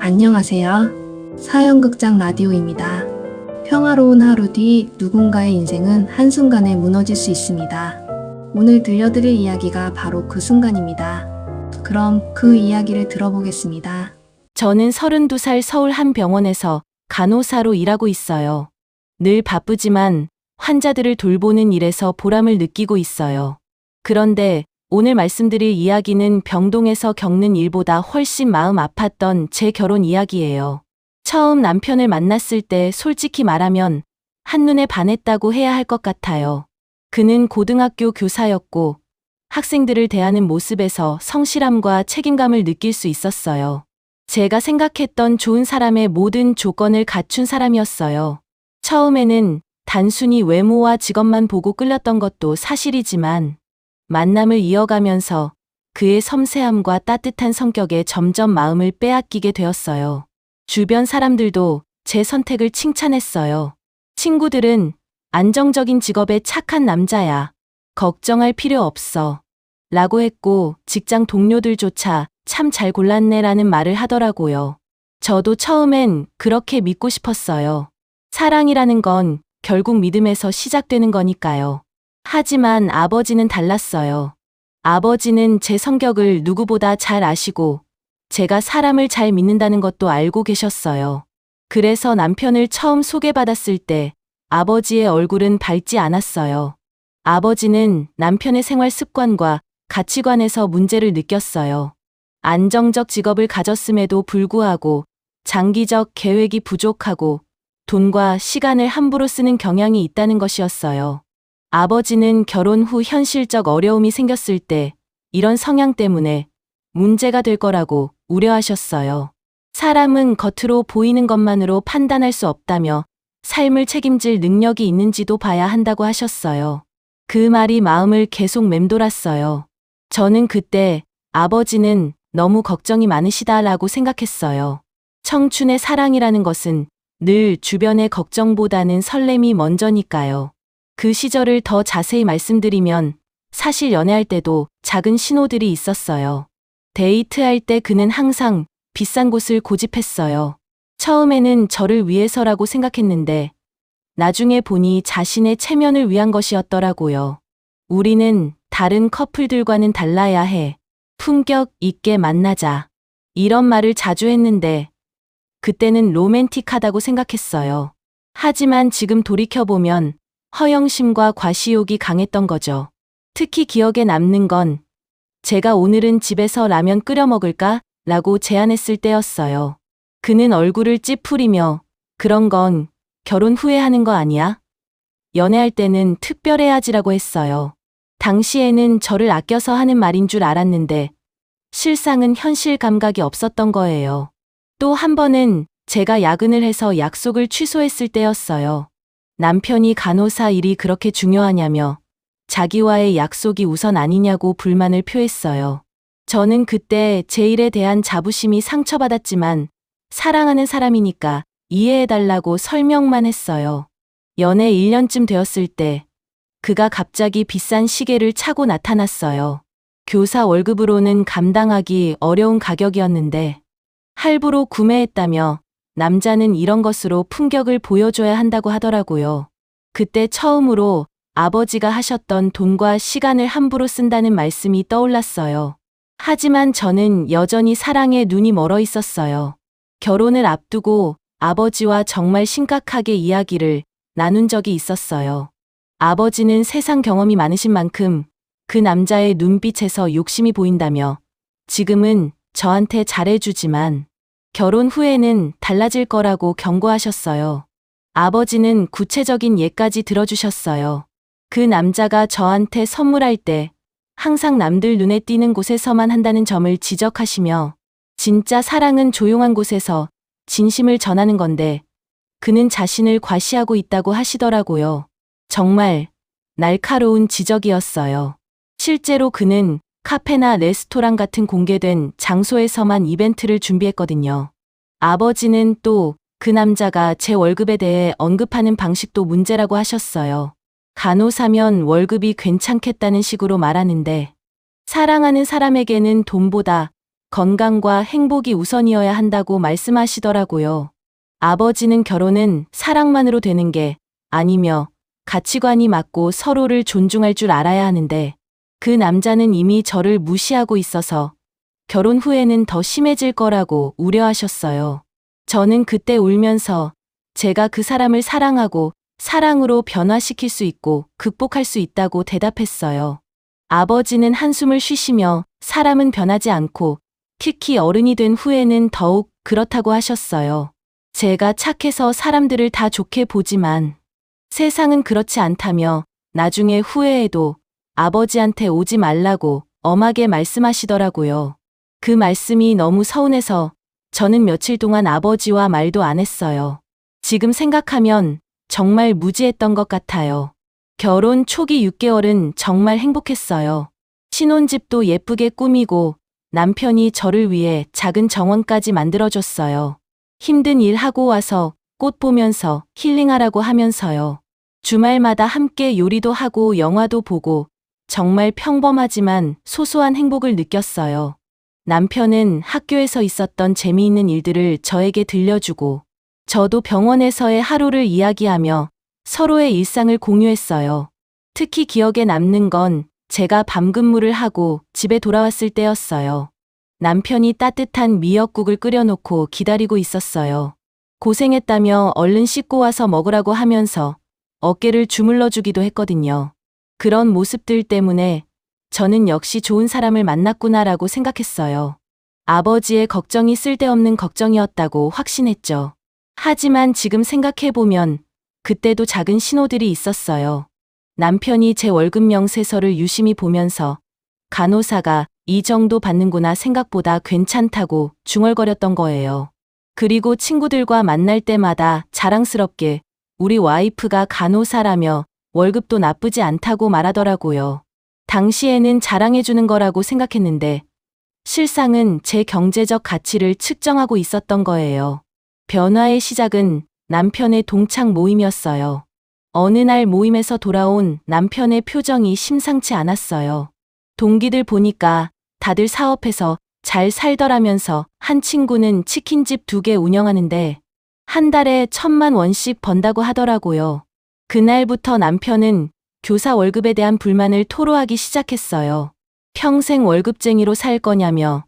안녕하세요. 사연극장 라디오입니다. 평화로운 하루 뒤 누군가의 인생은 한순간에 무너질 수 있습니다. 오늘 들려드릴 이야기가 바로 그 순간입니다. 그럼 그 이야기를 들어보겠습니다. 저는 32살 서울 한 병원에서 간호사로 일하고 있어요. 늘 바쁘지만 환자들을 돌보는 일에서 보람을 느끼고 있어요. 그런데 오늘 말씀드릴 이야기는 병동에서 겪는 일보다 훨씬 마음 아팠던 제 결혼 이야기예요. 처음 남편을 만났을 때 솔직히 말하면 한눈에 반했다고 해야 할 것 같아요. 그는 고등학교 교사였고 학생들을 대하는 모습에서 성실함과 책임감을 느낄 수 있었어요. 제가 생각했던 좋은 사람의 모든 조건을 갖춘 사람이었어요. 처음에는 단순히 외모와 직업만 보고 끌렸던 것도 사실이지만 만남을 이어가면서 그의 섬세함과 따뜻한 성격에 점점 마음을 빼앗기게 되었어요. 주변 사람들도 제 선택을 칭찬했어요. 친구들은 안정적인 직업에 착한 남자야. 걱정할 필요 없어. 라고 했고 직장 동료들조차 참 잘 골랐네 라는 말을 하더라고요. 저도 처음엔 그렇게 믿고 싶었어요. 사랑이라는 건 결국 믿음에서 시작되는 거니까요. 하지만 아버지는 달랐어요. 아버지는 제 성격을 누구보다 잘 아시고 제가 사람을 잘 믿는다는 것도 알고 계셨어요. 그래서 남편을 처음 소개받았을 때 아버지의 얼굴은 밝지 않았어요. 아버지는 남편의 생활 습관과 가치관에서 문제를 느꼈어요. 안정적 직업을 가졌음에도 불구하고 장기적 계획이 부족하고 돈과 시간을 함부로 쓰는 경향이 있다는 것이었어요. 아버지는 결혼 후 현실적 어려움이 생겼을 때 이런 성향 때문에 문제가 될 거라고 우려하셨어요. 사람은 겉으로 보이는 것만으로 판단할 수 없다며 삶을 책임질 능력이 있는지도 봐야 한다고 하셨어요. 그 말이 마음을 계속 맴돌았어요. 저는 그때 아버지는 너무 걱정이 많으시다라고 생각했어요. 청춘의 사랑이라는 것은 늘 주변의 걱정보다는 설렘이 먼저니까요. 그 시절을 더 자세히 말씀드리면 사실 연애할 때도 작은 신호들이 있었어요. 데이트할 때 그는 항상 비싼 곳을 고집했어요. 처음에는 저를 위해서라고 생각했는데 나중에 보니 자신의 체면을 위한 것이었더라고요. 우리는 다른 커플들과는 달라야 해. 품격 있게 만나자. 이런 말을 자주 했는데 그때는 로맨틱하다고 생각했어요. 하지만 지금 돌이켜보면 허영심과 과시욕이 강했던 거죠. 특히 기억에 남는 건 제가 오늘은 집에서 라면 끓여 먹을까? 라고 제안했을 때였어요. 그는 얼굴을 찌푸리며 그런 건 결혼 후에 하는 거 아니야? 연애할 때는 특별해야지라고 했어요. 당시에는 저를 아껴서 하는 말인 줄 알았는데 실상은 현실 감각이 없었던 거예요. 또 한 번은 제가 야근을 해서 약속을 취소했을 때였어요. 남편이 간호사 일이 그렇게 중요하냐며 자기와의 약속이 우선 아니냐고 불만을 표했어요. 저는 그때 제 일에 대한 자부심이 상처받았지만 사랑하는 사람이니까 이해해달라고 설명만 했어요. 연애 1년쯤 되었을 때 그가 갑자기 비싼 시계를 차고 나타났어요. 교사 월급으로는 감당하기 어려운 가격이었는데 할부로 구매했다며 남자는 이런 것으로 품격을 보여줘야 한다고 하더라고요. 그때 처음으로 아버지가 하셨던 돈과 시간을 함부로 쓴다는 말씀이 떠올랐어요. 하지만 저는 여전히 사랑에 눈이 멀어 있었어요. 결혼을 앞두고 아버지와 정말 심각하게 이야기를 나눈 적이 있었어요. 아버지는 세상 경험이 많으신 만큼 그 남자의 눈빛에서 욕심이 보인다며 지금은 저한테 잘해주지만 결혼 후에는 달라질 거라고 경고하셨어요. 아버지는 구체적인 예까지 들어주셨어요. 그 남자가 저한테 선물할 때 항상 남들 눈에 띄는 곳에서만 한다는 점을 지적하시며 진짜 사랑은 조용한 곳에서 진심을 전하는 건데 그는 자신을 과시하고 있다고 하시더라고요. 정말 날카로운 지적이었어요. 실제로 그는 카페나 레스토랑 같은 공개된 장소에서만 이벤트를 준비했거든요. 아버지는 또 그 남자가 제 월급에 대해 언급하는 방식도 문제라고 하셨어요. 간호사면 월급이 괜찮겠다는 식으로 말하는데 사랑하는 사람에게는 돈보다 건강과 행복이 우선이어야 한다고 말씀하시더라고요. 아버지는 결혼은 사랑만으로 되는 게 아니며 가치관이 맞고 서로를 존중할 줄 알아야 하는데 그 남자는 이미 저를 무시하고 있어서 결혼 후에는 더 심해질 거라고 우려하셨어요. 저는 그때 울면서 제가 그 사람을 사랑하고 사랑으로 변화시킬 수 있고 극복할 수 있다고 대답했어요. 아버지는 한숨을 쉬시며 사람은 변하지 않고 특히 어른이 된 후에는 더욱 그렇다고 하셨어요. 제가 착해서 사람들을 다 좋게 보지만 세상은 그렇지 않다며 나중에 후회해도 아버지한테 오지 말라고 엄하게 말씀하시더라고요. 그 말씀이 너무 서운해서 저는 며칠 동안 아버지와 말도 안 했어요. 지금 생각하면 정말 무지했던 것 같아요. 결혼 초기 6개월은 정말 행복했어요. 신혼집도 예쁘게 꾸미고 남편이 저를 위해 작은 정원까지 만들어줬어요. 힘든 일 하고 와서 꽃 보면서 힐링하라고 하면서요. 주말마다 함께 요리도 하고 영화도 보고 정말 평범하지만 소소한 행복을 느꼈어요. 남편은 학교에서 있었던 재미있는 일들을 저에게 들려주고 저도 병원에서의 하루를 이야기하며 서로의 일상을 공유했어요. 특히 기억에 남는 건 제가 밤 근무를 하고 집에 돌아왔을 때였어요. 남편이 따뜻한 미역국을 끓여놓고 기다리고 있었어요. 고생했다며 얼른 씻고 와서 먹으라고 하면서 어깨를 주물러 주기도 했거든요. 그런 모습들 때문에 저는 역시 좋은 사람을 만났구나라고 생각했어요. 아버지의 걱정이 쓸데없는 걱정이었다고 확신했죠. 하지만 지금 생각해보면 그때도 작은 신호들이 있었어요. 남편이 제 월급 명세서를 유심히 보면서 간호사가 이 정도 받는구나 생각보다 괜찮다고 중얼거렸던 거예요. 그리고 친구들과 만날 때마다 자랑스럽게 우리 와이프가 간호사라며 월급도 나쁘지 않다고 말하더라고요. 당시에는 자랑해주는 거라고 생각했는데 실상은 제 경제적 가치를 측정하고 있었던 거예요. 변화의 시작은 남편의 동창 모임이었어요. 어느 날 모임에서 돌아온 남편의 표정이 심상치 않았어요. 동기들 보니까 다들 사업해서 잘 살더라면서 한 친구는 치킨집 2개 운영하는데 한 달에 1,000만 원씩 번다고 하더라고요. 그날부터 남편은 교사 월급에 대한 불만을 토로하기 시작했어요. 평생 월급쟁이로 살 거냐며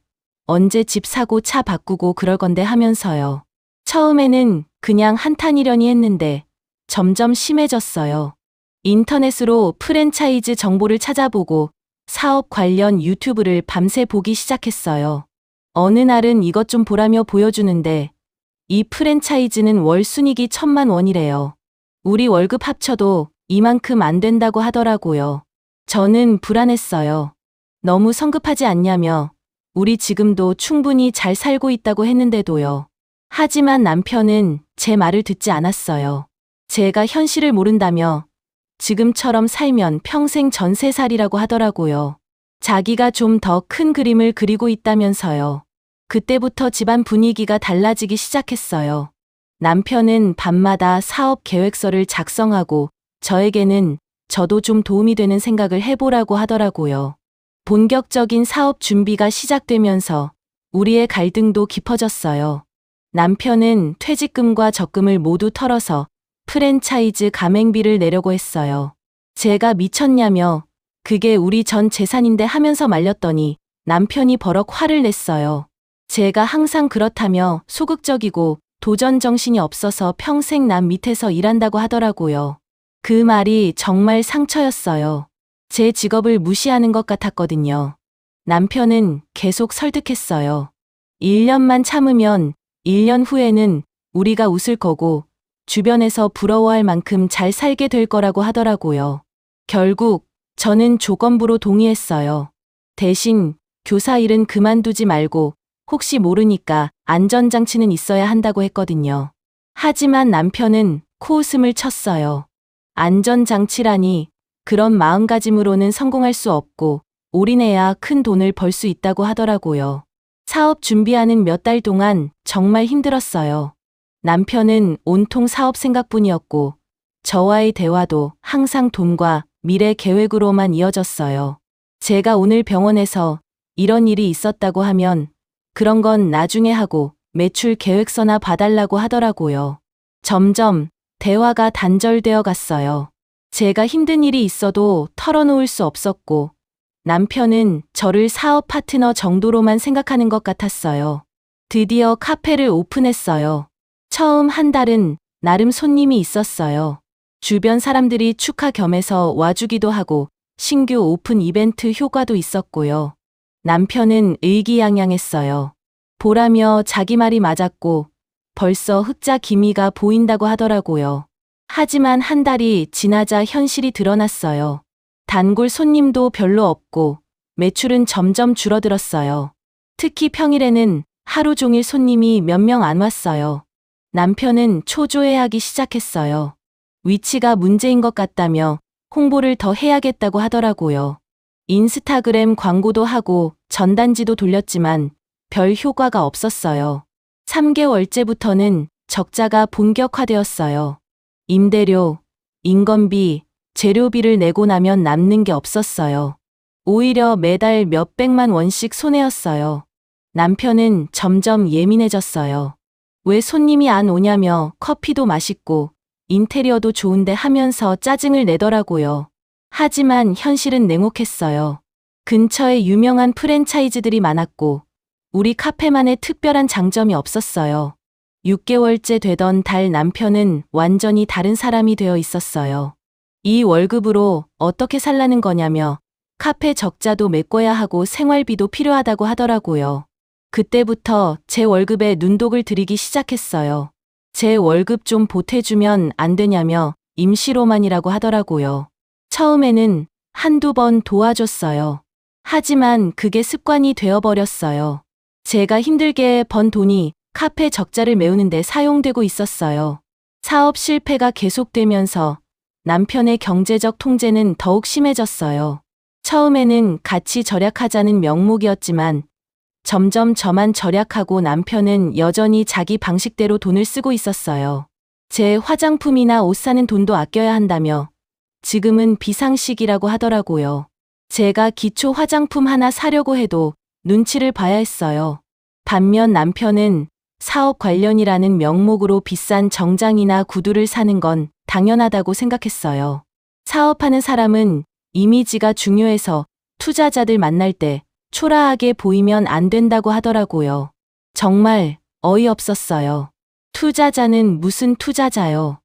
언제 집 사고 차 바꾸고 그럴 건데 하면서요. 처음에는 그냥 한탄이려니 했는데 점점 심해졌어요. 인터넷으로 프랜차이즈 정보를 찾아보고 사업 관련 유튜브를 밤새 보기 시작했어요. 어느 날은 이것 좀 보라며 보여주는데 이 프랜차이즈는 월 순이익이 1,000만 원이래요. 우리 월급 합쳐도 이만큼 안 된다고 하더라고요. 저는 불안했어요. 너무 성급하지 않냐며 우리 지금도 충분히 잘 살고 있다고 했는데도요. 하지만 남편은 제 말을 듣지 않았어요. 제가 현실을 모른다며 지금처럼 살면 평생 전세살이라고 하더라고요. 자기가 좀 더 큰 그림을 그리고 있다면서요. 그때부터 집안 분위기가 달라지기 시작했어요. 남편은 밤마다 사업 계획서를 작성하고 저에게는 저도 좀 도움이 되는 생각을 해보라고 하더라고요. 본격적인 사업 준비가 시작되면서 우리의 갈등도 깊어졌어요. 남편은 퇴직금과 적금을 모두 털어서 프랜차이즈 가맹비를 내려고 했어요. 제가 미쳤냐며 그게 우리 전 재산인데 하면서 말렸더니 남편이 버럭 화를 냈어요. 제가 항상 그렇다며 소극적이고 도전 정신이 없어서 평생 남 밑에서 일한다고 하더라고요. 그 말이 정말 상처였어요. 제 직업을 무시하는 것 같았거든요. 남편은 계속 설득했어요. 1년만 참으면 1년 후에는 우리가 웃을 거고 주변에서 부러워할 만큼 잘 살게 될 거라고 하더라고요. 결국 저는 조건부로 동의했어요. 대신 교사 일은 그만두지 말고 혹시 모르니까 안전장치는 있어야 한다고 했거든요. 하지만 남편은 코웃음을 쳤어요. 안전장치라니 그런 마음가짐으로는 성공할 수 없고 올인해야 큰 돈을 벌 수 있다고 하더라고요. 사업 준비하는 몇 달 동안 정말 힘들었어요. 남편은 온통 사업 생각뿐이었고 저와의 대화도 항상 돈과 미래 계획으로만 이어졌어요. 제가 오늘 병원에서 이런 일이 있었다고 하면 그런 건 나중에 하고 매출 계획서나 봐달라고 하더라고요. 점점 대화가 단절되어 갔어요. 제가 힘든 일이 있어도 털어놓을 수 없었고 남편은 저를 사업 파트너 정도로만 생각하는 것 같았어요. 드디어 카페를 오픈했어요. 처음 한 달은 나름 손님이 있었어요. 주변 사람들이 축하 겸해서 와주기도 하고 신규 오픈 이벤트 효과도 있었고요. 남편은 의기양양했어요. 보라며 자기 말이 맞았고 벌써 흑자 기미가 보인다고 하더라고요. 하지만 한 달이 지나자 현실이 드러났어요. 단골 손님도 별로 없고 매출은 점점 줄어들었어요. 특히 평일에는 하루 종일 손님이 몇 명 안 왔어요. 남편은 초조해하기 시작했어요. 위치가 문제인 것 같다며 홍보를 더 해야겠다고 하더라고요. 인스타그램 광고도 하고 전단지도 돌렸지만 별 효과가 없었어요. 3개월째부터는 적자가 본격화되었어요. 임대료, 인건비, 재료비를 내고 나면 남는 게 없었어요. 오히려 매달 몇백만 원씩 손해였어요. 남편은 점점 예민해졌어요. 왜 손님이 안 오냐며 커피도 맛있고 인테리어도 좋은데 하면서 짜증을 내더라고요. 하지만 현실은 냉혹했어요. 근처에 유명한 프랜차이즈들이 많았고 우리 카페만의 특별한 장점이 없었어요. 6개월째 되던 달 남편은 완전히 다른 사람이 되어 있었어요. 이 월급으로 어떻게 살라는 거냐며 카페 적자도 메꿔야 하고 생활비도 필요하다고 하더라고요. 그때부터 제 월급에 눈독을 들이기 시작했어요. 제 월급 좀 보태주면 안 되냐며 임시로만이라고 하더라고요. 처음에는 한두 번 도와줬어요. 하지만 그게 습관이 되어버렸어요. 제가 힘들게 번 돈이 카페 적자를 메우는데 사용되고 있었어요. 사업 실패가 계속되면서 남편의 경제적 통제는 더욱 심해졌어요. 처음에는 같이 절약하자는 명목이었지만 점점 저만 절약하고 남편은 여전히 자기 방식대로 돈을 쓰고 있었어요. 제 화장품이나 옷 사는 돈도 아껴야 한다며 지금은 비상식이라고 하더라고요. 제가 기초 화장품 하나 사려고 해도 눈치를 봐야 했어요. 반면 남편은 사업 관련이라는 명목으로 비싼 정장이나 구두를 사는 건 당연하다고 생각했어요. 사업하는 사람은 이미지가 중요해서 투자자들 만날 때 초라하게 보이면 안 된다고 하더라고요. 정말 어이없었어요. 투자자는 무슨 투자자요?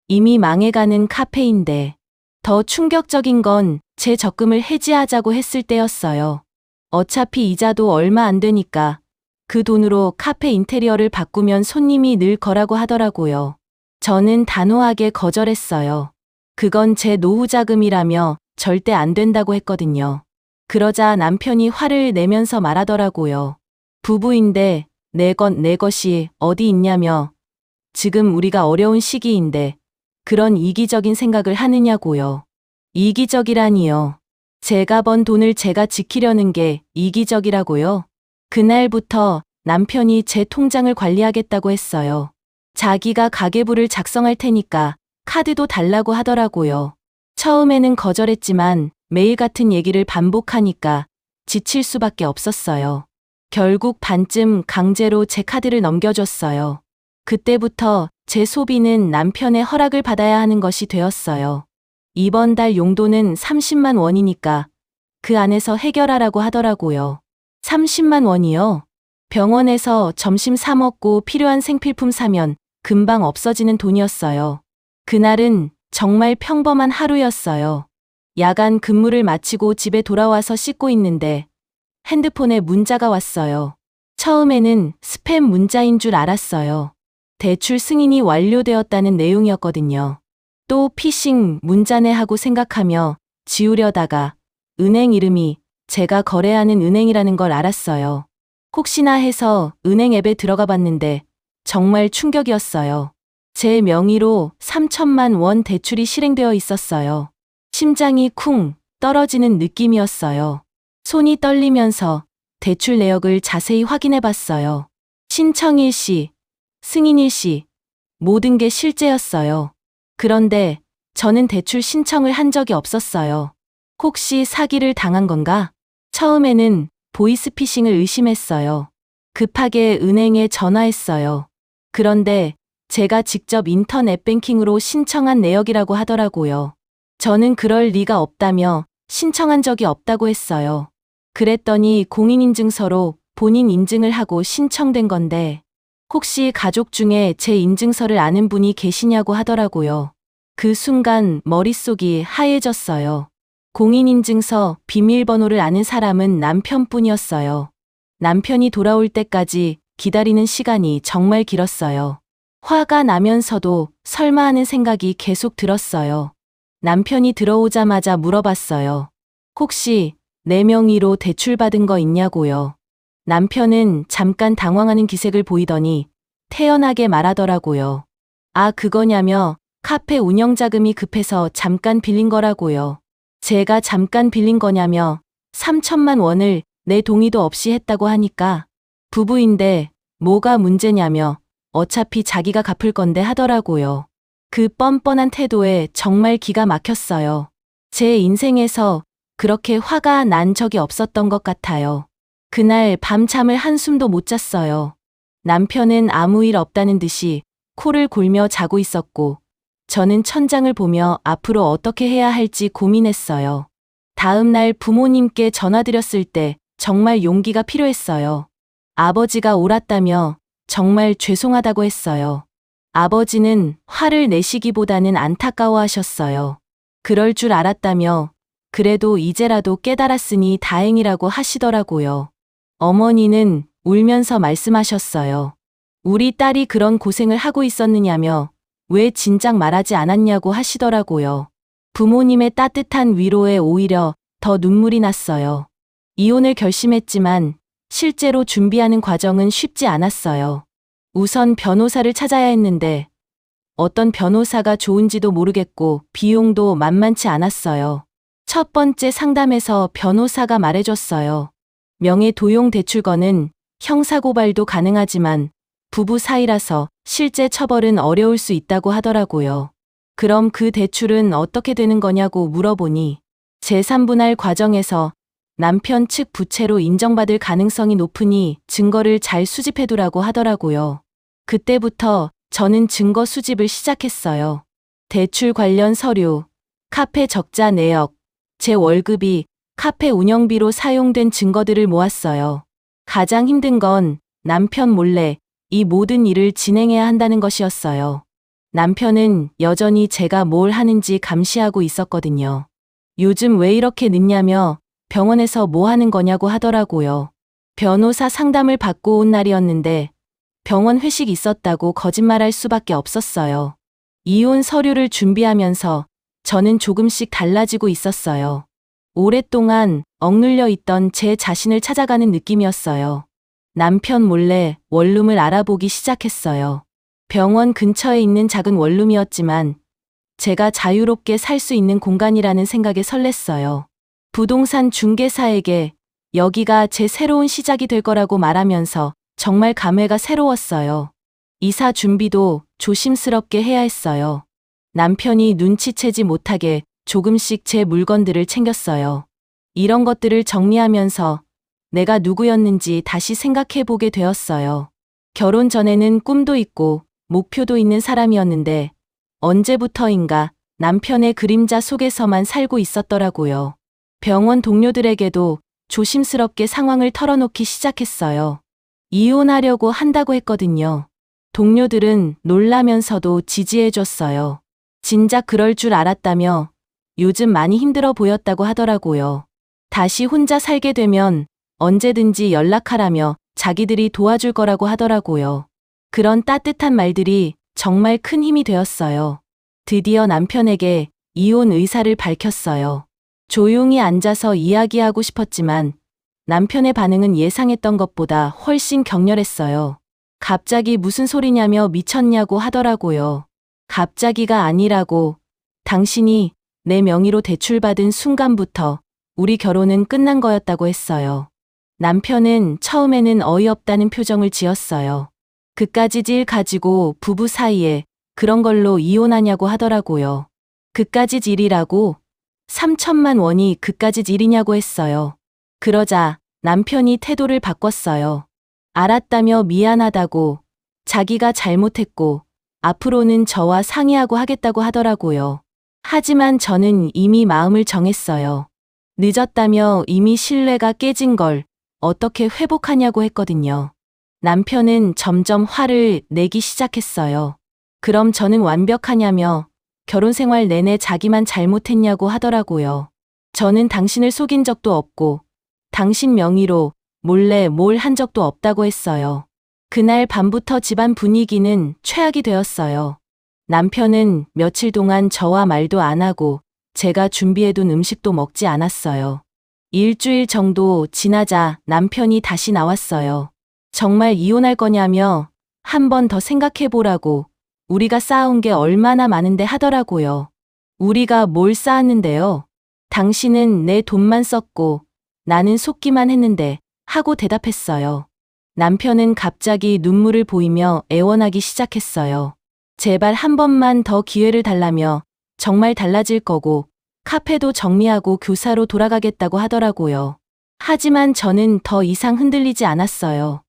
이미 망해가는 카페인데. 더 충격적인 건 제 적금을 해지하자고 했을 때였어요. 어차피 이자도 얼마 안 되니까 그 돈으로 카페 인테리어를 바꾸면 손님이 늘 거라고 하더라고요. 저는 단호하게 거절했어요. 그건 제 노후 자금이라며 절대 안 된다고 했거든요. 그러자 남편이 화를 내면서 말하더라고요. 부부인데 내 것이 어디 있냐며 지금 우리가 어려운 시기인데 그런 이기적인 생각을 하느냐고요. 이기적이라니요. 제가 번 돈을 제가 지키려는 게 이기적이라고요. 그날부터 남편이 제 통장을 관리하겠다고 했어요. 자기가 가계부를 작성할 테니까 카드도 달라고 하더라고요. 처음에는 거절했지만 매일 같은 얘기를 반복하니까 지칠 수밖에 없었어요. 결국 반쯤 강제로 제 카드를 넘겨줬어요. 그때부터 제 소비는 남편의 허락을 받아야 하는 것이 되었어요. 이번 달 용도는 30만 원이니까 그 안에서 해결하라고 하더라고요. 30만 원이요? 병원에서 점심 사 먹고 필요한 생필품 사면 금방 없어지는 돈이었어요. 그날은 정말 평범한 하루였어요. 야간 근무를 마치고 집에 돌아와서 씻고 있는데 핸드폰에 문자가 왔어요. 처음에는 스팸 문자인 줄 알았어요. 대출 승인이 완료되었다는 내용이었거든요. 또 피싱 문자네 하고 생각하며 지우려다가 은행 이름이 제가 거래하는 은행이라는 걸 알았어요. 혹시나 해서 은행 앱에 들어가 봤는데 정말 충격이었어요. 제 명의로 3천만 원 대출이 실행되어 있었어요. 심장이 쿵 떨어지는 느낌이었어요. 손이 떨리면서 대출 내역을 자세히 확인해 봤어요. 신청 일시, 승인 일시, 모든 게 실제였어요. 그런데 저는 대출 신청을 한 적이 없었어요. 혹시 사기를 당한 건가? 처음에는 보이스피싱을 의심했어요. 급하게 은행에 전화했어요. 그런데 제가 직접 인터넷 뱅킹으로 신청한 내역이라고 하더라고요. 저는 그럴 리가 없다며 신청한 적이 없다고 했어요. 그랬더니 공인인증서로 본인 인증을 하고 신청된 건데 혹시 가족 중에 제 인증서를 아는 분이 계시냐고 하더라고요. 그 순간 머릿속이 하얘졌어요. 공인인증서 비밀번호를 아는 사람은 남편뿐이었어요. 남편이 돌아올 때까지 기다리는 시간이 정말 길었어요. 화가 나면서도 설마 하는 생각이 계속 들었어요. 남편이 들어오자마자 물어봤어요. 혹시 내 명의로 대출받은 거 있냐고요. 남편은 잠깐 당황하는 기색을 보이더니 태연하게 말하더라고요. 아, 그거냐며 카페 운영자금이 급해서 잠깐 빌린 거라고요. 제가 잠깐 빌린 거냐며 3천만 원을 내 동의도 없이 했다고 하니까 부부인데 뭐가 문제냐며 어차피 자기가 갚을 건데 하더라고요. 그 뻔뻔한 태도에 정말 기가 막혔어요. 제 인생에서 그렇게 화가 난 적이 없었던 것 같아요. 그날 밤잠을 한숨도 못 잤어요. 남편은 아무 일 없다는 듯이 코를 골며 자고 있었고 저는 천장을 보며 앞으로 어떻게 해야 할지 고민했어요. 다음 날 부모님께 전화드렸을 때 정말 용기가 필요했어요. 아버지가 옳았다며 정말 죄송하다고 했어요. 아버지는 화를 내시기보다는 안타까워하셨어요. 그럴 줄 알았다며 그래도 이제라도 깨달았으니 다행이라고 하시더라고요. 어머니는 울면서 말씀하셨어요. 우리 딸이 그런 고생을 하고 있었느냐며 왜 진작 말하지 않았냐고 하시더라고요. 부모님의 따뜻한 위로에 오히려 더 눈물이 났어요. 이혼을 결심했지만 실제로 준비하는 과정은 쉽지 않았어요. 우선 변호사를 찾아야 했는데 어떤 변호사가 좋은지도 모르겠고 비용도 만만치 않았어요. 첫 번째 상담에서 변호사가 말해줬어요. 명예도용대출건은 형사고발도 가능하지만 부부 사이라서 실제 처벌은 어려울 수 있다고 하더라고요. 그럼 그 대출은 어떻게 되는 거냐고 물어보니 재산분할 과정에서 남편 측 부채로 인정받을 가능성이 높으니 증거를 잘 수집해두라고 하더라고요. 그때부터 저는 증거 수집을 시작했어요. 대출 관련 서류, 카페 적자 내역, 제 월급이 카페 운영비로 사용된 증거들을 모았어요. 가장 힘든 건 남편 몰래 이 모든 일을 진행해야 한다는 것이었어요. 남편은 여전히 제가 뭘 하는지 감시하고 있었거든요. 요즘 왜 이렇게 늦냐며 병원에서 뭐 하는 거냐고 하더라고요. 변호사 상담을 받고 온 날이었는데 병원 회식 있었다고 거짓말할 수밖에 없었어요. 이혼 서류를 준비하면서 저는 조금씩 달라지고 있었어요. 오랫동안 억눌려 있던 제 자신을 찾아가는 느낌이었어요. 남편 몰래 원룸을 알아보기 시작했어요. 병원 근처에 있는 작은 원룸이었지만 제가 자유롭게 살 수 있는 공간이라는 생각에 설렜어요. 부동산 중개사에게 여기가 제 새로운 시작이 될 거라고 말하면서 정말 감회가 새로웠어요. 이사 준비도 조심스럽게 해야 했어요. 남편이 눈치채지 못하게 조금씩 제 물건들을 챙겼어요. 이런 것들을 정리하면서 내가 누구였는지 다시 생각해 보게 되었어요. 결혼 전에는 꿈도 있고 목표도 있는 사람이었는데 언제부터인가 남편의 그림자 속에서만 살고 있었더라고요. 병원 동료들에게도 조심스럽게 상황을 털어놓기 시작했어요. 이혼하려고 한다고 했거든요. 동료들은 놀라면서도 지지해줬어요. 진작 그럴 줄 알았다며 요즘 많이 힘들어 보였다고 하더라고요. 다시 혼자 살게 되면 언제든지 연락하라며 자기들이 도와줄 거라고 하더라고요. 그런 따뜻한 말들이 정말 큰 힘이 되었어요. 드디어 남편에게 이혼 의사를 밝혔어요. 조용히 앉아서 이야기하고 싶었지만 남편의 반응은 예상했던 것보다 훨씬 격렬했어요. 갑자기 무슨 소리냐며 미쳤냐고 하더라고요. 갑자기가 아니라고 당신이 내 명의로 대출받은 순간부터 우리 결혼은 끝난 거였다고 했어요. 남편은 처음에는 어이없다는 표정을 지었어요. 그까짓 일 가지고 부부 사이에 그런 걸로 이혼하냐고 하더라고요. 그까짓 일이라고? 3천만 원이 그까짓 일이냐고 했어요. 그러자 남편이 태도를 바꿨어요. 알았다며 미안하다고, 자기가 잘못했고, 앞으로는 저와 상의하고 하겠다고 하더라고요. 하지만 저는 이미 마음을 정했어요. 늦었다며 이미 신뢰가 깨진 걸 어떻게 회복하냐고 했거든요. 남편은 점점 화를 내기 시작했어요. 그럼 저는 완벽하냐며 결혼 생활 내내 자기만 잘못했냐고 하더라고요. 저는 당신을 속인 적도 없고 당신 명의로 몰래 뭘 한 적도 없다고 했어요. 그날 밤부터 집안 분위기는 최악이 되었어요. 남편은 며칠 동안 저와 말도 안 하고 제가 준비해둔 음식도 먹지 않았어요. 일주일 정도 지나자 남편이 다시 나왔어요. 정말 이혼할 거냐며 한 번 더 생각해보라고 우리가 쌓아온 게 얼마나 많은데 하더라고요. 우리가 뭘 쌓았는데요? 당신은 내 돈만 썼고 나는 속기만 했는데 하고 대답했어요. 남편은 갑자기 눈물을 보이며 애원하기 시작했어요. 제발 한 번만 더 기회를 달라며 정말 달라질 거고 카페도 정리하고 교사로 돌아가겠다고 하더라고요. 하지만 저는 더 이상 흔들리지 않았어요.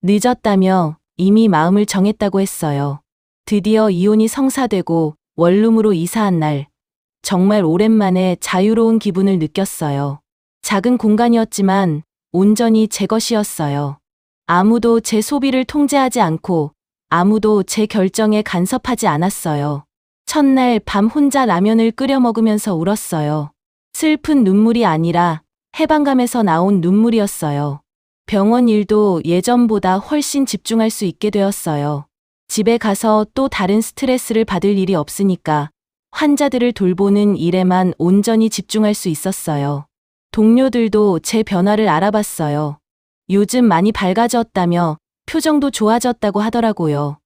늦었다며 이미 마음을 정했다고 했어요. 드디어 이혼이 성사되고 원룸으로 이사한 날, 정말 오랜만에 자유로운 기분을 느꼈어요. 작은 공간이었지만 온전히 제 것이었어요. 아무도 제 소비를 통제하지 않고 아무도 제 결정에 간섭하지 않았어요. 첫날 밤 혼자 라면을 끓여 먹으면서 울었어요. 슬픈 눈물이 아니라 해방감에서 나온 눈물이었어요. 병원 일도 예전보다 훨씬 집중할 수 있게 되었어요. 집에 가서 또 다른 스트레스를 받을 일이 없으니까 환자들을 돌보는 일에만 온전히 집중할 수 있었어요. 동료들도 제 변화를 알아봤어요. 요즘 많이 밝아졌다며 표정도 좋아졌다고 하더라고요.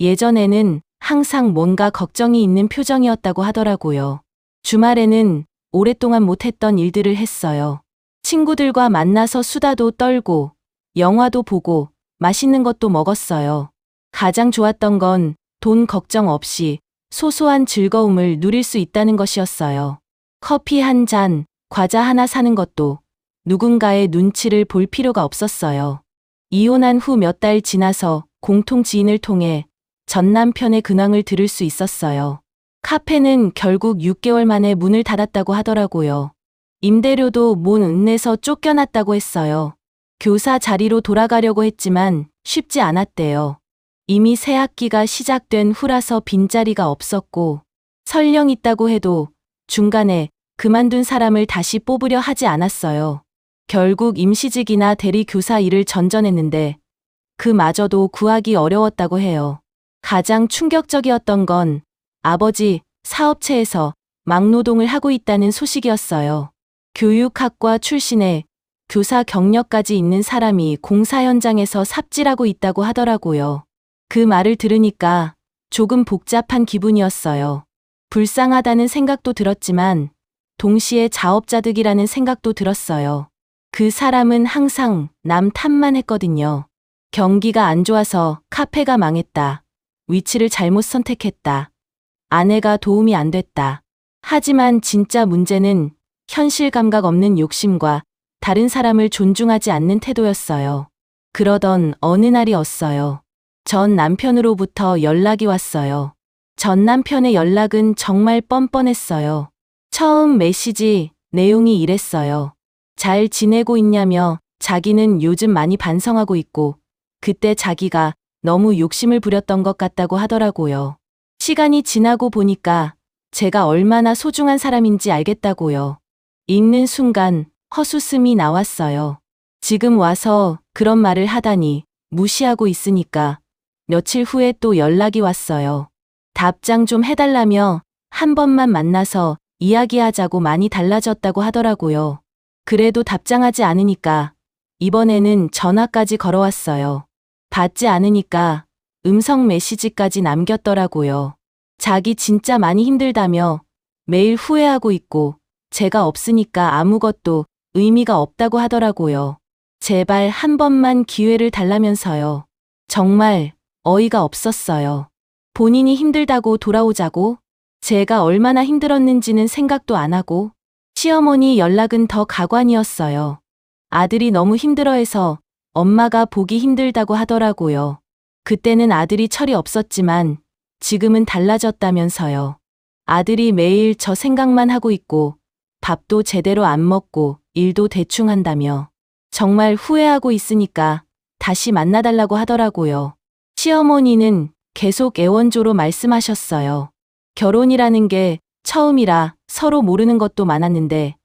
예전에는 항상 뭔가 걱정이 있는 표정이었다고 하더라고요. 주말에는 오랫동안 못했던 일들을 했어요. 친구들과 만나서 수다도 떨고, 영화도 보고, 맛있는 것도 먹었어요. 가장 좋았던 건 돈 걱정 없이 소소한 즐거움을 누릴 수 있다는 것이었어요. 커피 한 잔, 과자 하나 사는 것도 누군가의 눈치를 볼 필요가 없었어요. 이혼한 후 몇 달 지나서 공통 지인을 통해 전 남편의 근황을 들을 수 있었어요. 카페는 결국 6개월 만에 문을 닫았다고 하더라고요. 임대료도 못 내서 쫓겨났다고 했어요. 교사 자리로 돌아가려고 했지만 쉽지 않았대요. 이미 새 학기가 시작된 후라서 빈자리가 없었고 설령 있다고 해도 중간에 그만둔 사람을 다시 뽑으려 하지 않았어요. 결국 임시직이나 대리 교사 일을 전전했는데 그마저도 구하기 어려웠다고 해요. 가장 충격적이었던 건 아버지 사업체에서 막노동을 하고 있다는 소식이었어요. 교육학과 출신의 교사 경력까지 있는 사람이 공사 현장에서 삽질하고 있다고 하더라고요. 그 말을 들으니까 조금 복잡한 기분이었어요. 불쌍하다는 생각도 들었지만 동시에 자업자득이라는 생각도 들었어요. 그 사람은 항상 남 탓만 했거든요. 경기가 안 좋아서 카페가 망했다. 위치를 잘못 선택했다. 아내가 도움이 안 됐다. 하지만 진짜 문제는 현실 감각 없는 욕심과 다른 사람을 존중하지 않는 태도였어요. 그러던 어느 날이었어요. 전 남편으로부터 연락이 왔어요. 전 남편의 연락은 정말 뻔뻔했어요. 처음 메시지 내용이 이랬어요. 잘 지내고 있냐며 자기는 요즘 많이 반성하고 있고 그때 자기가 너무 욕심을 부렸던 것 같다고 하더라고요. 시간이 지나고 보니까 제가 얼마나 소중한 사람인지 알겠다고요. 읽는 순간 헛웃음이 나왔어요. 지금 와서 그런 말을 하다니 무시하고 있으니까 며칠 후에 또 연락이 왔어요. 답장 좀 해달라며 한 번만 만나서 이야기하자고 많이 달라졌다고 하더라고요. 그래도 답장하지 않으니까 이번에는 전화까지 걸어왔어요. 받지 않으니까 음성 메시지까지 남겼더라고요. 자기 진짜 많이 힘들다며 매일 후회하고 있고 제가 없으니까 아무것도 의미가 없다고 하더라고요. 제발 한 번만 기회를 달라면서요. 정말 어이가 없었어요. 본인이 힘들다고 돌아오자고 제가 얼마나 힘들었는지는 생각도 안 하고 시어머니 연락은 더 가관이었어요. 아들이 너무 힘들어해서 엄마가 보기 힘들다고 하더라고요. 그때는 아들이 철이 없었지만 지금은 달라졌다면서요. 아들이 매일 저 생각만 하고 있고 밥도 제대로 안 먹고 일도 대충 한다며 정말 후회하고 있으니까 다시 만나달라고 하더라고요. 시어머니는 계속 애원조로 말씀하셨어요. 결혼이라는 게 처음이라 서로 모르는 것도 많았는데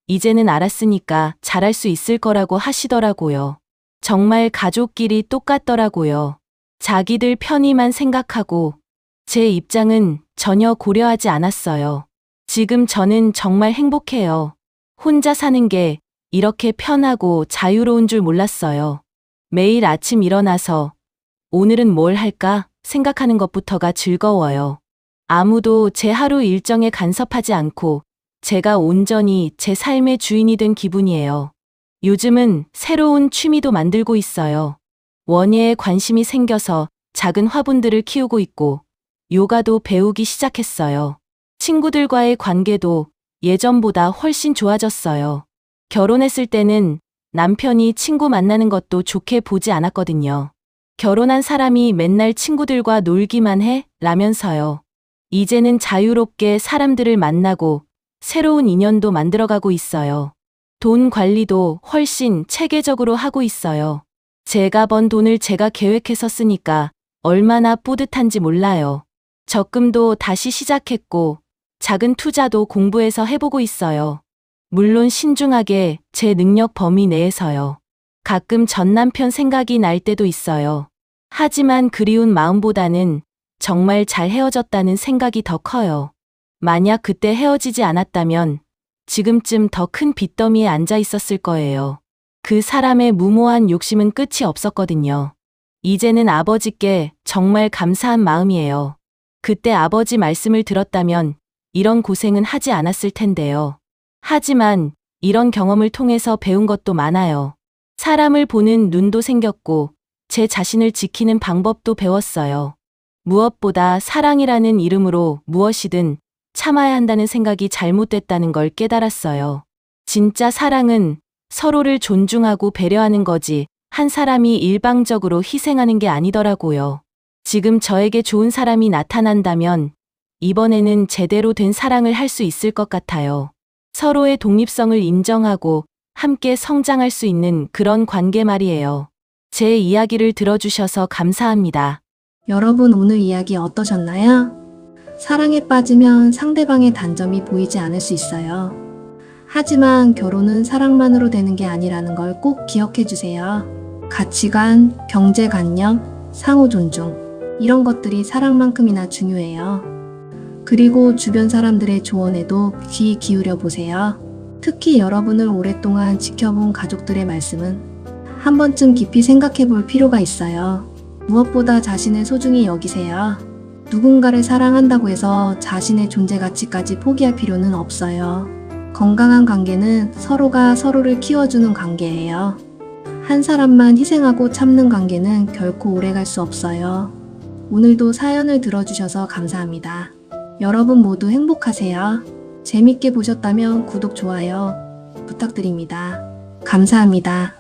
이제는 알았으니까 잘할 수 있을 거라고 하시더라고요. 정말 가족끼리 똑같더라고요. 자기들 편의만 생각하고 제 입장은 전혀 고려하지 않았어요. 지금 저는 정말 행복해요. 혼자 사는 게 이렇게 편하고 자유로운 줄 몰랐어요. 매일 아침 일어나서 오늘은 뭘 할까 생각하는 것부터가 즐거워요. 아무도 제 하루 일정에 간섭하지 않고 제가 온전히 제 삶의 주인이 된 기분이에요. 요즘은 새로운 취미도 만들고 있어요. 원예에 관심이 생겨서 작은 화분들을 키우고 있고 요가도 배우기 시작했어요. 친구들과의 관계도 예전보다 훨씬 좋아졌어요. 결혼했을 때는 남편이 친구 만나는 것도 좋게 보지 않았거든요. 결혼한 사람이 맨날 친구들과 놀기만 해? 라면서요. 이제는 자유롭게 사람들을 만나고 새로운 인연도 만들어가고 있어요. 돈 관리도 훨씬 체계적으로 하고 있어요. 제가 번 돈을 제가 계획해서 쓰니까 얼마나 뿌듯한지 몰라요. 적금도 다시 시작했고 작은 투자도 공부해서 해보고 있어요. 물론 신중하게 제 능력 범위 내에서요. 가끔 전 남편 생각이 날 때도 있어요. 하지만 그리운 마음보다는 정말 잘 헤어졌다는 생각이 더 커요. 만약 그때 헤어지지 않았다면 지금쯤 더 큰 빚더미에 앉아 있었을 거예요. 그 사람의 무모한 욕심은 끝이 없었거든요. 이제는 아버지께 정말 감사한 마음이에요. 그때 아버지 말씀을 들었다면 이런 고생은 하지 않았을 텐데요. 하지만 이런 경험을 통해서 배운 것도 많아요. 사람을 보는 눈도 생겼고 제 자신을 지키는 방법도 배웠어요. 무엇보다 사랑이라는 이름으로 무엇이든 참아야 한다는 생각이 잘못됐다는 걸 깨달았어요. 진짜 사랑은 서로를 존중하고 배려하는 거지 한 사람이 일방적으로 희생하는 게 아니더라고요. 지금 저에게 좋은 사람이 나타난다면 이번에는 제대로 된 사랑을 할 수 있을 것 같아요. 서로의 독립성을 인정하고 함께 성장할 수 있는 그런 관계 말이에요. 제 이야기를 들어주셔서 감사합니다. 여러분 오늘 이야기 어떠셨나요? 사랑에 빠지면 상대방의 단점이 보이지 않을 수 있어요. 하지만 결혼은 사랑만으로 되는 게 아니라는 걸 꼭 기억해 주세요. 가치관, 경제관념, 상호 존중 이런 것들이 사랑만큼이나 중요해요. 그리고 주변 사람들의 조언에도 귀 기울여 보세요. 특히 여러분을 오랫동안 지켜본 가족들의 말씀은 한 번쯤 깊이 생각해 볼 필요가 있어요. 무엇보다 자신을 소중히 여기세요. 누군가를 사랑한다고 해서 자신의 존재 가치까지 포기할 필요는 없어요. 건강한 관계는 서로가 서로를 키워주는 관계예요. 한 사람만 희생하고 참는 관계는 결코 오래갈 수 없어요. 오늘도 사연을 들어주셔서 감사합니다. 여러분 모두 행복하세요. 재밌게 보셨다면 구독, 좋아요 부탁드립니다. 감사합니다.